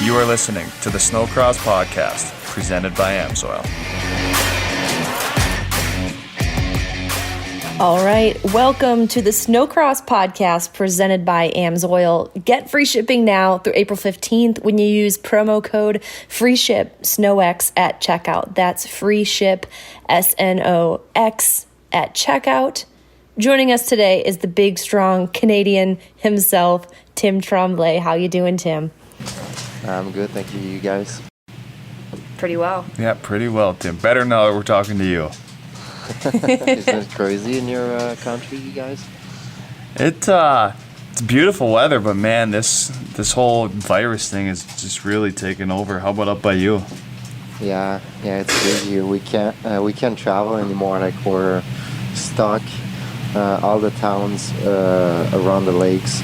You are listening to the Snocross podcast, presented by Amsoil. All right, welcome to the Snocross podcast presented by Amsoil. Get free shipping now through April 15th when you use promo code FREESHIP SNOX at checkout. That's FREESHIP SNOX at checkout. Joining us today is the big, strong Canadian himself, Tim Tremblay. How you doing, Tim? I'm good, thank you. You guys? Pretty well. Yeah, pretty well, Tim. Better now that we're talking to you. Isn't it crazy in your country, you guys? It's beautiful weather, but man, this whole virus thing is just really taking over. How about up by you? Yeah, it's crazy here. We can't travel anymore. Like, we're stuck. All the towns around the lakes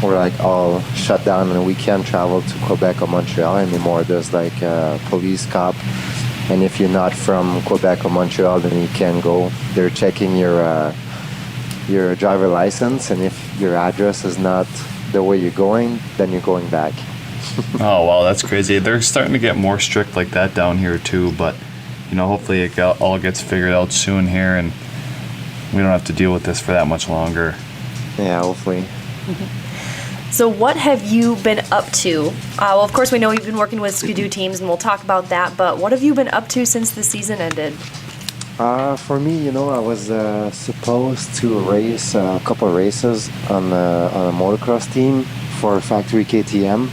were like all shut down, and we can't travel to Quebec or Montreal anymore. There's like a police cop, and if you're not from Quebec or Montreal, then you can't go. They're checking your driver license, and if your address is not the way you're going, then you're going back. Oh, wow, that's crazy. They're starting to get more strict like that down here too, but hopefully it all gets figured out soon here, and we don't have to deal with this for that much longer. Yeah, hopefully. So what have you been up to? Well, of course, we know you've been working with Skidoo teams, and we'll talk about that, but what have you been up to since the season ended? For me, I was supposed to race a couple of races on a motocross team for Factory KTM.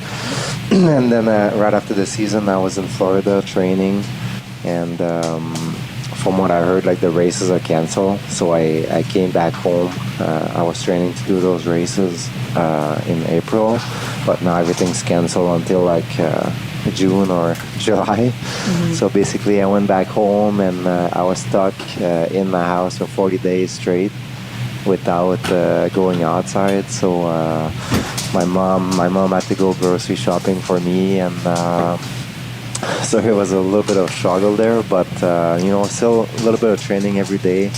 And then right after the season, I was in Florida training, and from what I heard, like, the races are canceled, so I came back home. I was training to do those races in April, but now everything's canceled until like June or July. Mm-hmm. So basically I went back home, and I was stuck in my house for 40 days straight without going outside. So my mom had to go grocery shopping for me, and so it was a little bit of struggle there, but still a little bit of training every day.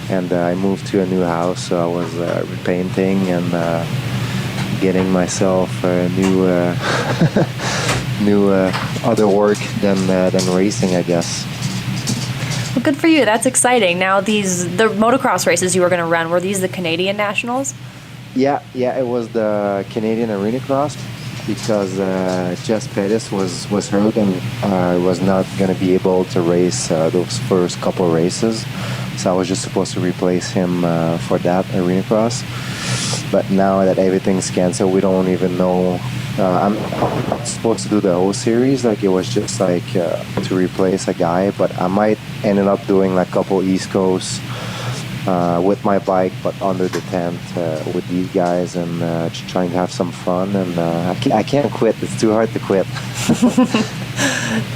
And I moved to a new house, so I was repainting and getting myself new other work than racing, I guess. Well, good for you. That's exciting. Now, the motocross races you were going to run, were these the Canadian Nationals? Yeah, it was the Canadian Arena Cross, because Jess Pettis was hurt and was not going to be able to race those first couple races. So I was just supposed to replace him for that Arena Cross. But now that everything's canceled, we don't even know. I'm supposed to do the O Series, like it was just like to replace a guy. But I might end up doing like a couple East Coast with my bike, but under the tent with these guys, and trying to have some fun. And I can't quit. It's too hard to quit.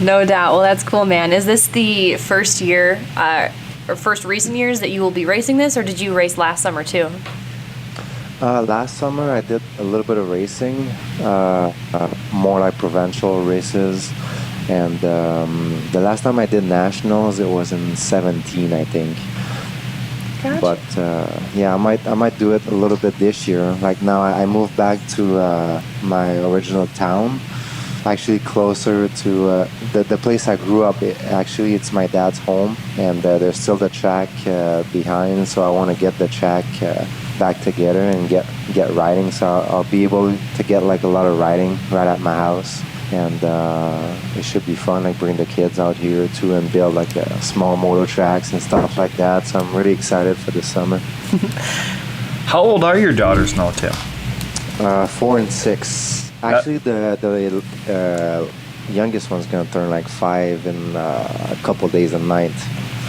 No doubt. Well, that's cool, man. Is this the first year or first recent years that you will be racing this, or did you race last summer too? Last summer I did a little bit of racing, more like provincial races. And the last time I did nationals, it was in 2017, I think. Gotcha. But I might do it a little bit this year. Like, now I moved back to my original town, actually closer to the place I grew up. It's my dad's home, and there's still the track behind, so I want to get the track back together and get riding. So I'll be able to get like a lot of riding right at my house. And it should be fun, like bring the kids out here too and build like small motor tracks and stuff like that. So I'm really excited for the summer. How old are your daughters now, Tim? 4 and 6. Actually, the youngest one's gonna turn like 5 in a couple days and night.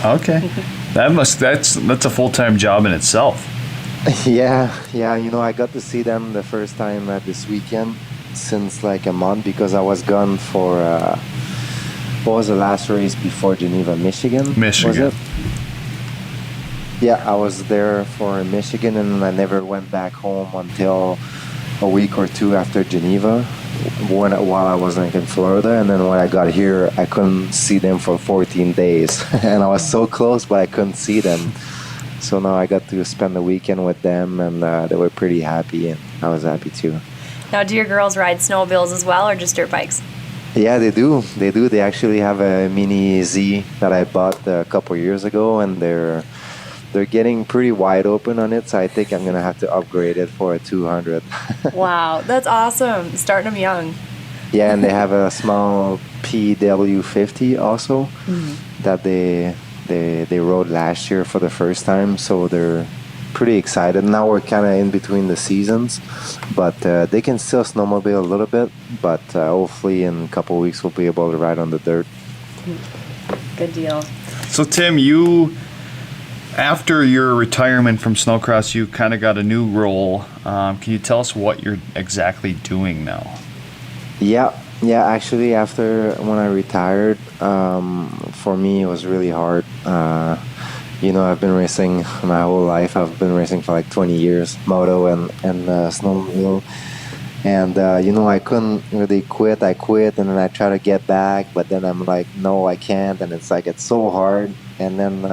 Okay, that's a full-time job in itself. Yeah. I got to see them the first time this weekend since like a month, because I was gone for what was the last race before Geneva? Michigan. Was it? Yeah, I was there for Michigan, and I never went back home until a week or two after Geneva, while I was like in Florida. And then when I got here, I couldn't see them for 14 days, and I was so close, but I couldn't see them. So now I got to spend the weekend with them, and they were pretty happy, and I was happy too. Now, do your girls ride snowmobiles as well, or just dirt bikes? Yeah, they do. They do. They actually have a mini Z that I bought a couple years ago, and they're getting pretty wide open on it. So I think I'm gonna have to upgrade it for a 200. Wow, that's awesome. Starting them young. Yeah, and they have a small PW50 also that they rode last year for the first time. So they're pretty excited. Now we're kind of in between the seasons, but they can still snowmobile a little bit. But hopefully in a couple of weeks we'll be able to ride on the dirt. Good deal. So Tim, after your retirement from Snocross, you kind of got a new role. Can you tell us what you're exactly doing now? Yeah. Actually, after when I retired, for me it was really hard. I've been racing my whole life. I've been racing for like 20 years, moto and snowmobile. And I couldn't really quit. I quit, and then I try to get back, but then I'm like, no, I can't. And it's so hard. And then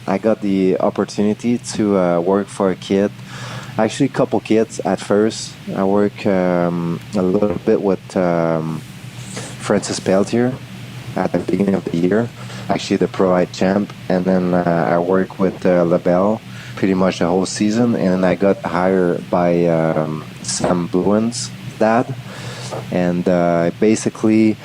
I got the opportunity to work for a kid. Actually, a couple kids at first. I work a little bit with Francis Peltier at the beginning of the year. Actually, the Pro-Light champ. And then I work with LaBelle pretty much the whole season. And I got hired by Sam Bluen's dad. And basically,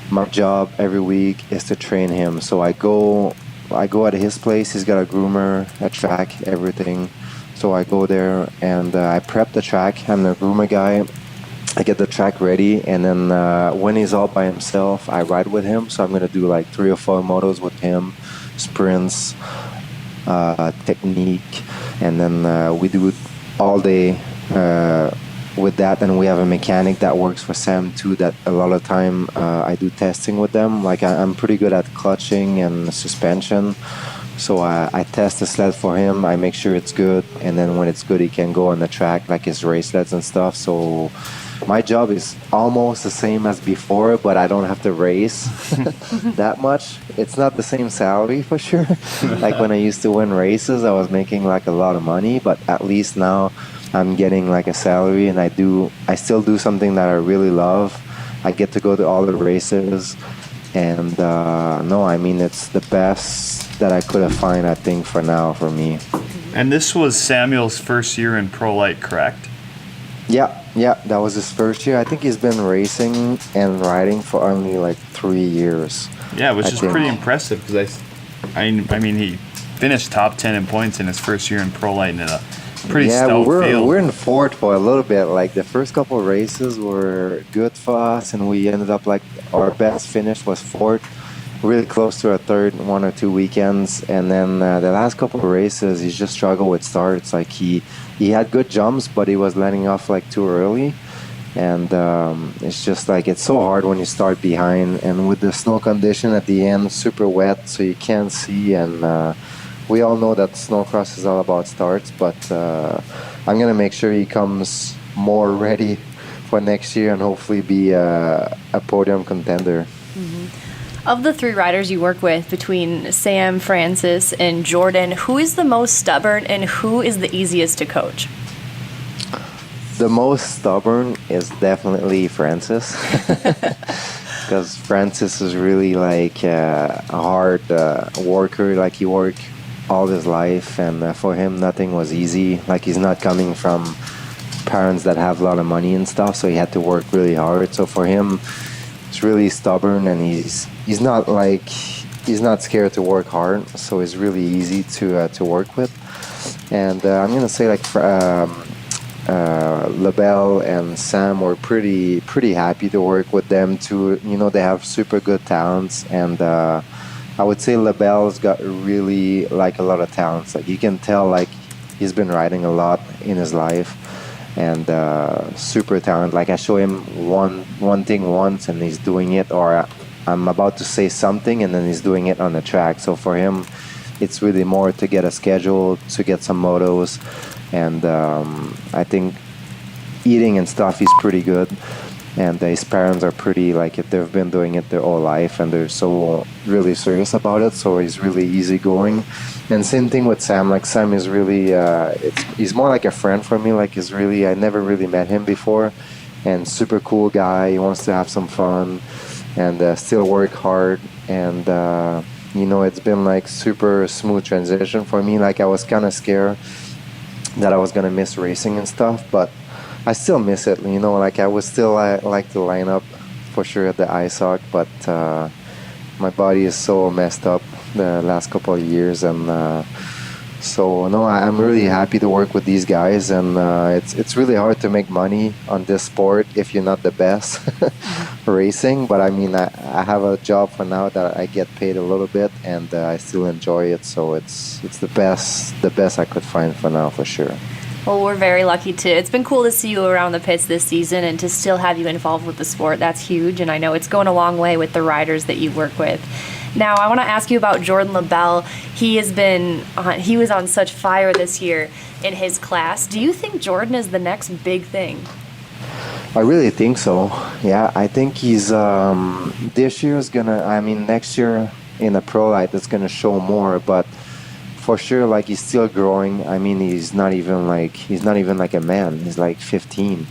my job every week is to train him. So I go at his place. He's got a groomer, a track, everything. So I go there and I prep the track. I'm the groomer guy. I get the track ready, and then when he's all by himself, I ride with him. So I'm gonna do like 3 or 4 motos with him, sprints, technique, and then we do it all day with that. And we have a mechanic that works for Sam too. That a lot of time I do testing with them. Like I'm pretty good at clutching and suspension. So I test the sled for him. I make sure it's good, and then when it's good, he can go on the track like his race sleds and stuff. So my job is almost the same as before, but I don't have to race that much. It's not the same salary for sure. Like when I used to win races, I was making like a lot of money, but at least now I'm getting like a salary, and I still do something that I really love. I get to go to all the races, and it's the best that I could have found, I think, for now for me. And this was Samuel's first year in Pro-Light, correct? Yeah, that was his first year. I think he's been racing and riding for only like 3 years. Yeah, which is pretty impressive because I mean he finished top 10 in points in his first year in Pro-Light in a pretty stout field. We're in fourth for a little bit. Like the first couple of races were good for us, and we ended up like our best finish was fourth, really close to a third 1 or 2 weekends. And then the last couple of races, he just struggled with starts. Like he had good jumps, but he was letting off like too early. And it's just like it's so hard when you start behind, and with the snow condition at the end, super wet, so you can't see. And we all know that Snocross is all about starts, but I'm gonna make sure he comes more ready for next year and hopefully be a podium contender. Of the 3 riders you work with, between Sam, Francis, and Jordan, who is the most stubborn and who is the easiest to coach? The most stubborn is definitely Francis, because Francis is really like a hard worker. Like he worked all his life, and for him nothing was easy. Like he's not coming from parents that have a lot of money and stuff, so he had to work really hard. So for him, it's really stubborn, and he's not scared to work hard. So it's really easy to work with. And I'm gonna say like LaBelle and Sam were pretty happy to work with them too. They have super good talents, and I would say LaBelle's got really like a lot of talents. Like you can tell like he's been riding a lot in his life, and super talent. Like I show him one thing once and he's doing it, or I'm about to say something and then he's doing it on the track. So for him, it's really more to get a schedule, to get some motos, and I think eating and stuff he's pretty good. And his parents are pretty, like, they've been doing it their whole life, and they're so really serious about it, so he's really easygoing. And same thing with Sam. Like Sam is really he's more like a friend for me. Like I never really met him before, and super cool guy. He wants to have some fun and still work hard. And it's been like super smooth transition for me. Like I was kind of scared that I was gonna miss racing and stuff, but I still miss it. Like I would still like to line up for sure at the ice hoc, but my body is so messed up the last couple of years, and so no, I'm really happy to work with these guys, and it's really hard to make money on this sport if you're not the best racing. But I mean, I have a job for now that I get paid a little bit, and I still enjoy it. So it's the best I could find for now, for sure. Well, we're very lucky too. It's been cool to see you around the pits this season and to still have you involved with the sport. That's huge, and I know it's going a long way with the riders that you work with. Now, I want to ask you about Jordan LaBelle. He was on such fire this year in his class. Do you think Jordan is the next big thing? I really think so. Yeah, I think he's this year is next year in the pro light it's gonna show more, but for sure, like he's still growing. I mean, he's not even like a man. He's like 15,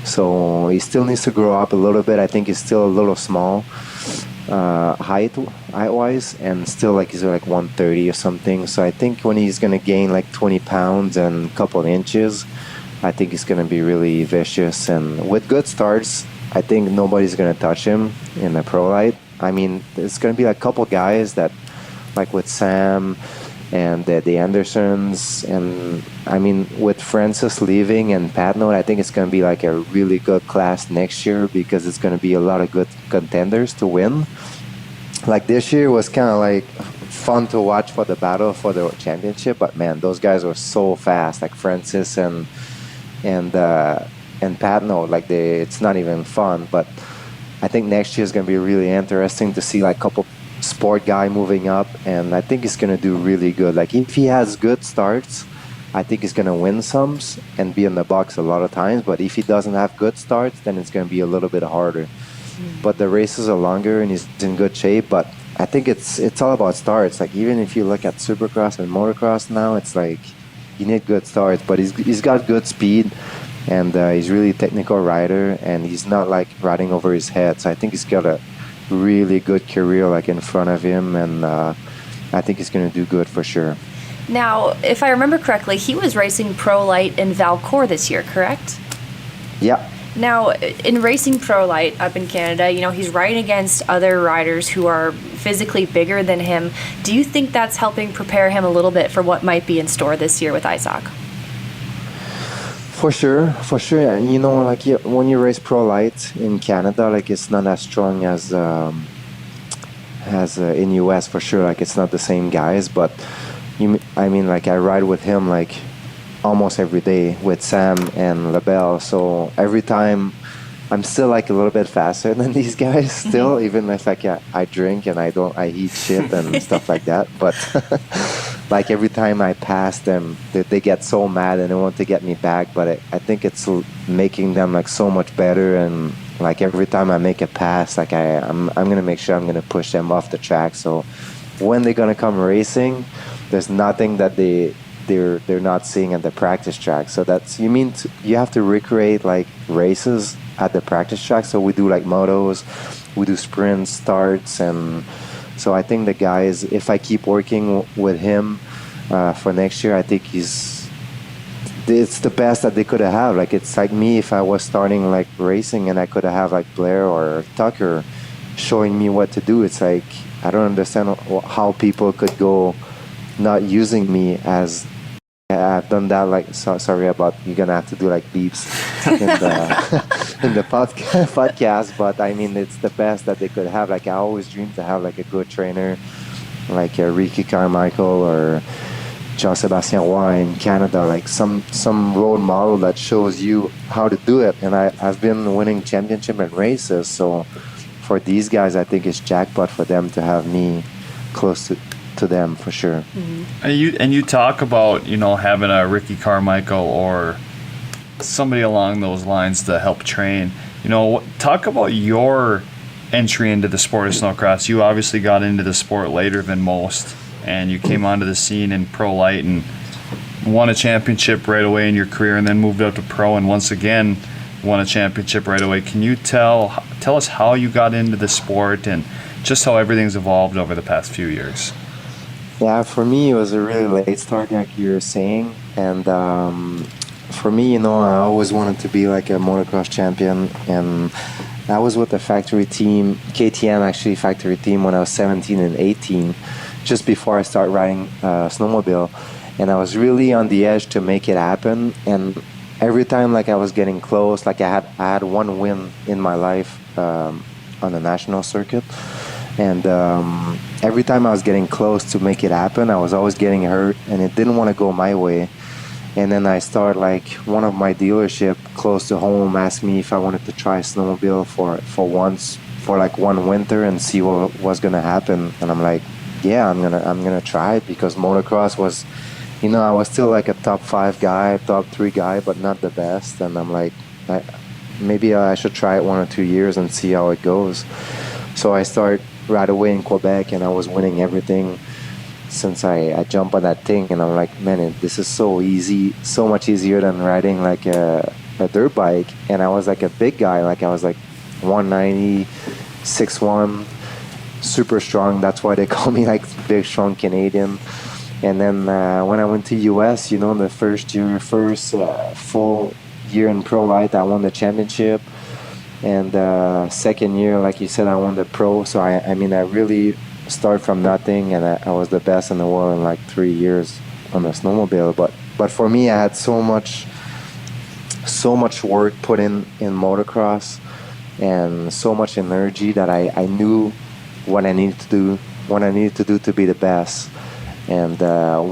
so he still needs to grow up a little bit. I think he's still a little small, height-wise, and still like he's like 130 or something. So I think when he's gonna gain like 20 pounds and a couple of inches, I think he's gonna be really vicious. And with good starts, I think nobody's gonna touch him in the pro light. I mean, there's gonna be like a couple guys that, like with Sam and the Andersons, and I mean with Francis leaving and Pat Note, I think it's going to be like a really good class next year because it's going to be a lot of good contenders to win. Like this year was kind of like fun to watch for the battle for the championship, but man, those guys were so fast, like Francis and Pat Note. Like it's not even fun, but I think next year is going to be really interesting to see like a couple sport guy moving up, and I think he's gonna do really good. Like if he has good starts, I think he's gonna win some and be in the box a lot of times. But if he doesn't have good starts, then it's gonna be a little bit harder. But the races are longer and he's in good shape. But I think it's all about starts. Like even if you look at Supercross and motocross now, it's like you need good starts. But he's got good speed, and he's really a technical rider, and he's not like riding over his head. So I think he's got a really good career like in front of him, and I think he's going to do good for sure. Now, if I remember correctly, he was racing Pro Light in Valcourt this year, correct? Yeah. Now, in racing Pro Light up in Canada, he's riding against other riders who are physically bigger than him. Do you think that's helping prepare him a little bit for what might be in store this year with ice hoc? For sure. Like when you race pro light in Canada, like it's not as strong as in US for sure. Like it's not the same guys, but like I ride with him like almost every day with Sam and LaBelle. So every time I'm still like a little bit faster than these guys still, even if like I drink and I eat shit and stuff like that. But like every time I pass them, they get so mad and they want to get me back. But I think it's making them like so much better. And like every time I make a pass, like I'm gonna make sure I'm gonna push them off the track. So when they're gonna come racing, there's nothing that they're not seeing at the practice track. So that's you have to recreate like races at the practice track. So we do like motos, we do sprints, starts, and so I think the guys, if I keep working with him for next year, I think it's the best that they could have. Like it's like me if I was starting like racing and I could have like Blair or Tucker showing me what to do. It's like I don't understand how people could go not using me as I've done that. Like sorry about you're gonna have to do like beeps in the podcast, but I mean it's the best that they could have. Like I always dreamed to have like a good trainer like Ricky Carmichael or Jean-Sébastien Roy in Canada, like some role model that shows you how to do it. And I've been winning championship and races, so for these guys I think it's jackpot for them to have me close to them for sure. Mm-hmm. And you talk about having a Ricky Carmichael or somebody along those lines to help train. Talk about your entry into the sport of snowcross. You obviously got into the sport later than most, and you came onto the scene in pro light and won a championship right away in your career, and then moved up to pro. And once again, won a championship right away. Can you tell us how you got into the sport and just how everything's evolved over the past few years? Yeah, for me, it was a really late start, like you were saying. And for me, I always wanted to be like a motocross champion. And I was with the factory team, KTM actually factory team, when I was 17 and 18, just before I started riding snowmobile. And I was really on the edge to make it happen. And every time like I was getting close, like I had one win in my life on the national circuit. And every time I was getting close to make it happen, I was always getting hurt, and it didn't want to go my way. And then I started, like, one of my dealership close to home asked me if I wanted to try snowmobile for like one winter and see what was gonna happen. And I'm like, yeah, I'm gonna try it, because motocross was, I was still like a top 5 guy, top 3 guy, but not the best. And I'm like, maybe I should try it 1 or 2 years and see how it goes. So I started right away in Quebec, and I was winning everything since I jumped on that thing. And I'm like, man, this is so easy, so much easier than riding like a dirt bike. And I was like a big guy, like I was like 190, 6'1", super strong. That's why they call me like big, strong Canadian. And then when I went to US, the first full year in Pro Light, I won the championship. And second year, like you said, I won the Pro. So I really started from nothing, and I was the best in the world in like 3 years on the snowmobile. But for me, I had so much work put in motocross, and so much energy that I knew what I needed to do to be the best. And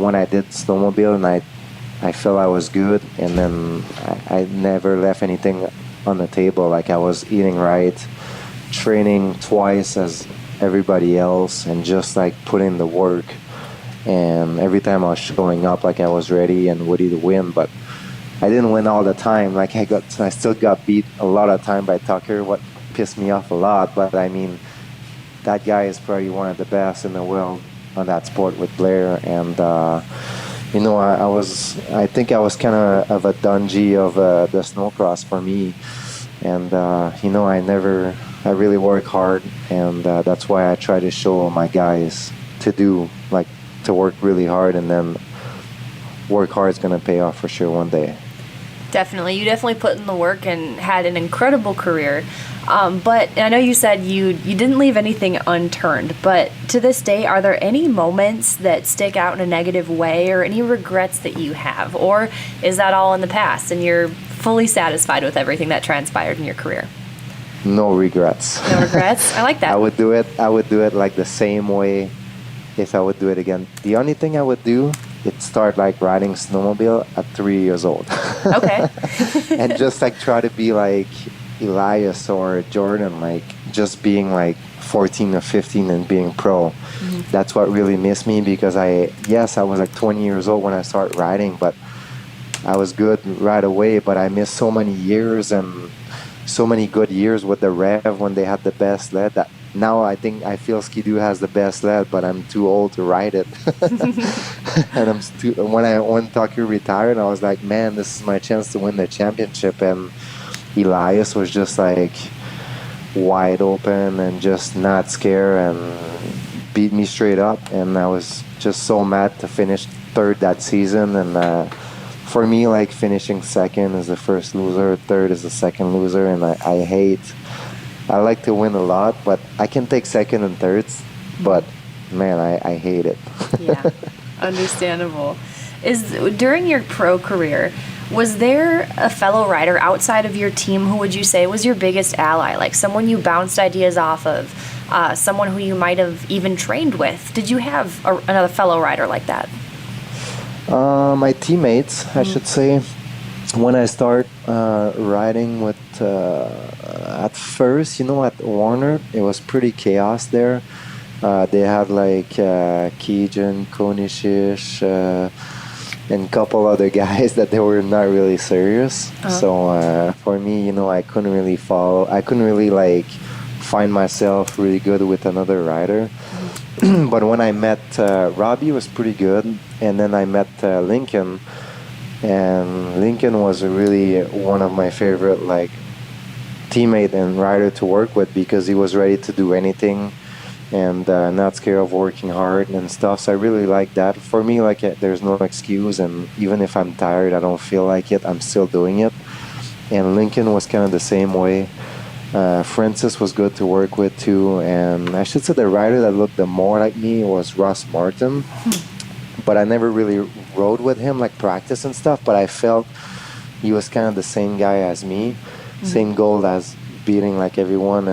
when I did snowmobile, and I felt I was good, and then I never left anything on the table. Like I was eating right, training twice as everybody else, and just like putting the work. And every time I was showing up, like I was ready and ready to win. But I didn't win all the time. Like I still got beat a lot of time by Tucker, what pissed me off a lot. But I mean, that guy is probably one of the best in the world on that sport with Blair. And I think I was kind of a Dungey of the snowcross for me. And I really work hard, and that's why I try to show my guys to work really hard, and then work hard is going to pay off for sure one day. Definitely. You definitely put in the work and had an incredible career. But I know you said you didn't leave anything unturned, but to this day, are there any moments that stick out in a negative way, or any regrets that you have? Or is that all in the past and you're fully satisfied with everything that transpired in your career? No regrets. No regrets? I like that. I would do it like the same way if I would do it again. The only thing I would do is start like riding snowmobile at 3 years old. Okay. And just like try to be like Elias or Jordan, like just being like 14 or 15 and being pro. Mm-hmm. That's what really missed me, because I was like 20 years old when I started riding, but I was good right away, but I missed so many years and so many good years with the Rev when they had the best sled. That now I feel Ski-Doo has the best sled, but I'm too old to ride it. And when Tucker retired, I was like, man, this is my chance to win the championship. And Elias was just like wide open and just not scared and beat me straight up. And I was just so mad to finish third that season. And for me, like, finishing second is the first loser, third is the second loser, and I like to win a lot, but I can take second and thirds, but man, I hate it. Yeah, understandable. During your pro career, was there a fellow rider outside of your team who would you say was your biggest ally, like someone you bounced ideas off of, someone who you might have even trained with? Did you have another fellow rider like that? My teammates, I should say. When I start riding with, at first, at Warner, it was pretty chaos there. They had like Keegan, Konishish, and a couple other guys that they were not really serious. Uh-huh. So for me, I couldn't really follow. I couldn't really like find myself really good with another rider. But when I met Robbie, was pretty good, and then I met Lincoln. And Lincoln was really one of my favorite like teammate and rider to work with because he was ready to do anything and not scared of working hard and stuff. So I really like that. For me, like there's no excuse, and even if I'm tired, I don't feel like it, I'm still doing it. And Lincoln was kind of the same way. Francis was good to work with too, and I should say the rider that looked the more like me was Ross Martin. But I never really rode with him like practice and stuff. But I felt he was kind of the same guy as me, same goal as beating like everyone,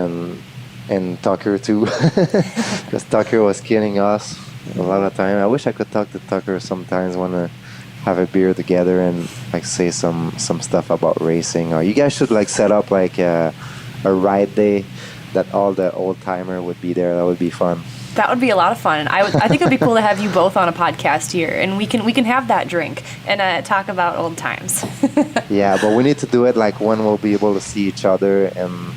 and Tucker too, because Tucker was killing us a lot of time. I wish I could talk to Tucker sometimes when have a beer together and like say some stuff about racing. Or you guys should like set up like a ride day that all the old timer would be there. That would be fun. That would be a lot of fun. I think it would be cool to have you both on a podcast here, and we can have that drink and talk about old times. Yeah, but we need to do it like when we'll be able to see each other and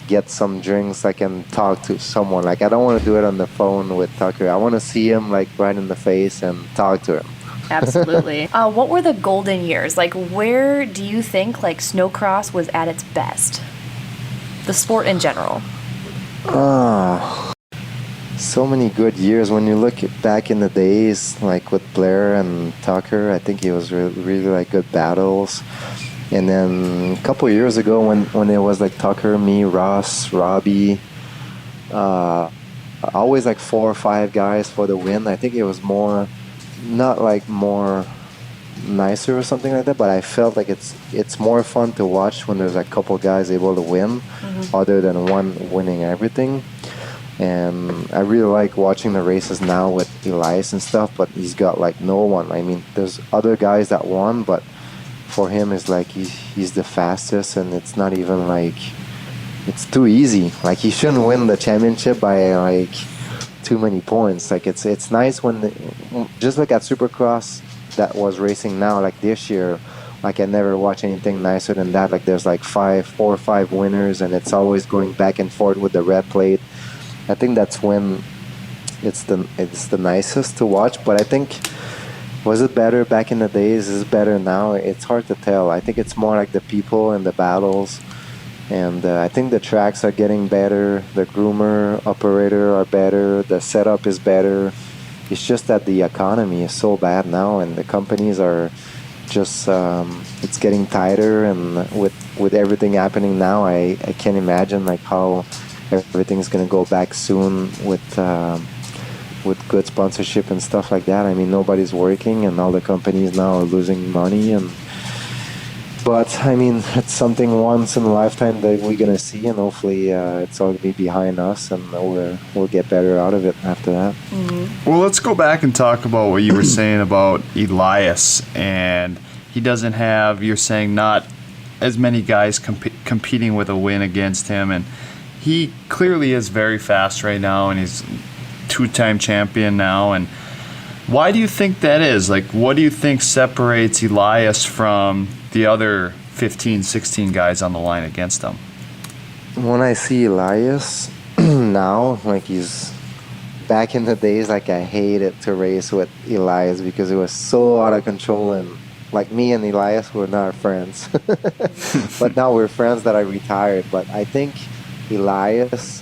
get some drinks. I can talk to someone. Like I don't want to do it on the phone with Tucker. I want to see him like right in the face and talk to him. Absolutely. What were the golden years? Like, where do you think like Snocross was at its best? The sport in general. So many good years. When you look back in the days, like with Blair and Tucker, I think it was really like good battles. And then a couple years ago, when it was like Tucker, me, Ross, Robbie, always like 4 or 5 guys for the win. I think it was more, not like more nicer or something like that, but I felt like it's more fun to watch when there's like a couple guys able to win, other than one winning everything. And I really like watching the races now with Elias and stuff, but he's got like no one. I mean, there's other guys that won, but for him it's like he's the fastest, and it's not even like, it's too easy. Like he shouldn't win the championship by like too many points. Like it's nice when just like at Supercross that was racing now, like this year, like I never watch anything nicer than that. Like there's like 4 or 5 winners, and it's always going back and forth with the red plate. I think that's when it's the nicest to watch. But I think, was it better back in the days? Is it better now? It's hard to tell. I think it's more like the people and the battles. And I think the tracks are getting better. The groomer, operator are better. The setup is better. It's just that the economy is so bad now, and the companies are just, it's getting tighter. And with everything happening now, I can't imagine like how everything's going to go back soon with good sponsorship and stuff like that. I mean, nobody's working, and all the companies now are losing money. But I mean, it's something once in a lifetime that we're gonna see, and hopefully it's all gonna be behind us, and we'll get better out of it after that. Well, let's go back and talk about what you were saying about Elias, and he doesn't have, you're saying, not as many guys competing with a win against him, and he clearly is very fast right now, and he's 2-time champion now. And why do you think that is? Like, what do you think separates Elias from the other 15, 16 guys on the line against him? When I see Elias now, like he's back in the days, like I hated to race with Elias because it was so out of control, and like me and Elias were not friends. But now we're friends that I retired. But I think Elias,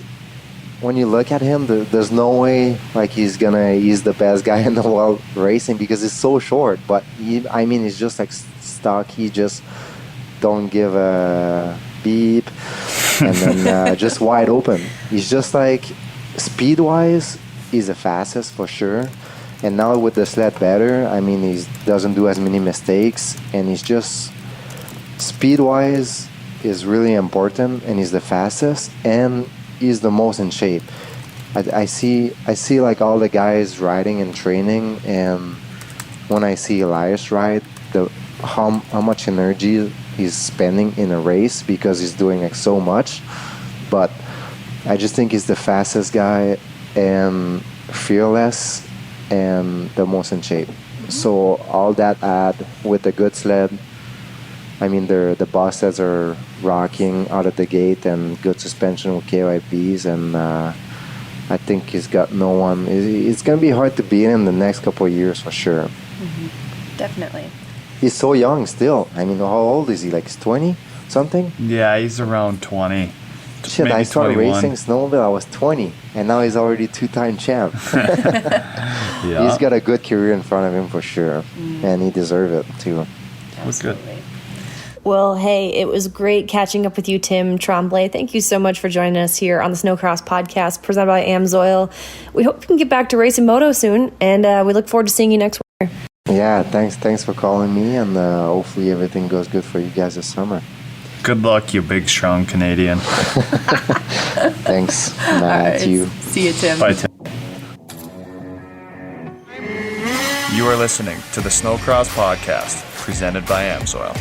when you look at him, there's no way like he's the best guy in the world racing because he's so short. But he's just like stock. He just don't give a beep, and then just wide open. He's just like, speed wise, he's the fastest for sure. And now with the sled better, I mean, he doesn't do as many mistakes, and he's just, speed wise is really important, and he's the fastest, and he's the most in shape. I see like all the guys riding and training, and when I see Elias ride, how much energy he's spending in a race because he's doing like so much. But I just think he's the fastest guy and fearless and the most in shape. So all that add with a good sled. I mean, the boss sleds are rocking out of the gate, and good suspension with KYBs, and I think he's got no one. It's going to be hard to beat him the next couple of years for sure. Definitely. He's so young still. I mean, how old is he? Like 20 something? Yeah, he's around 20. Shit, maybe I started 21. racing snowmobile. I was 20, and now he's already two-time champ. Yeah. He's got a good career in front of him for sure, and he deserves it too. Was good. Well, hey, it was great catching up with you, Tim Tremblay. Thank you so much for joining us here on the Snocross podcast presented by AMSOIL. We hope you can get back to racing moto soon, and we look forward to seeing you next winter. Yeah, thanks for calling me, and hopefully everything goes good for you guys this summer. Good luck, you big, strong Canadian. Thanks, Matthew. See you, Tim. Bye, Tim. You are listening to the Snocross podcast presented by AMSOIL.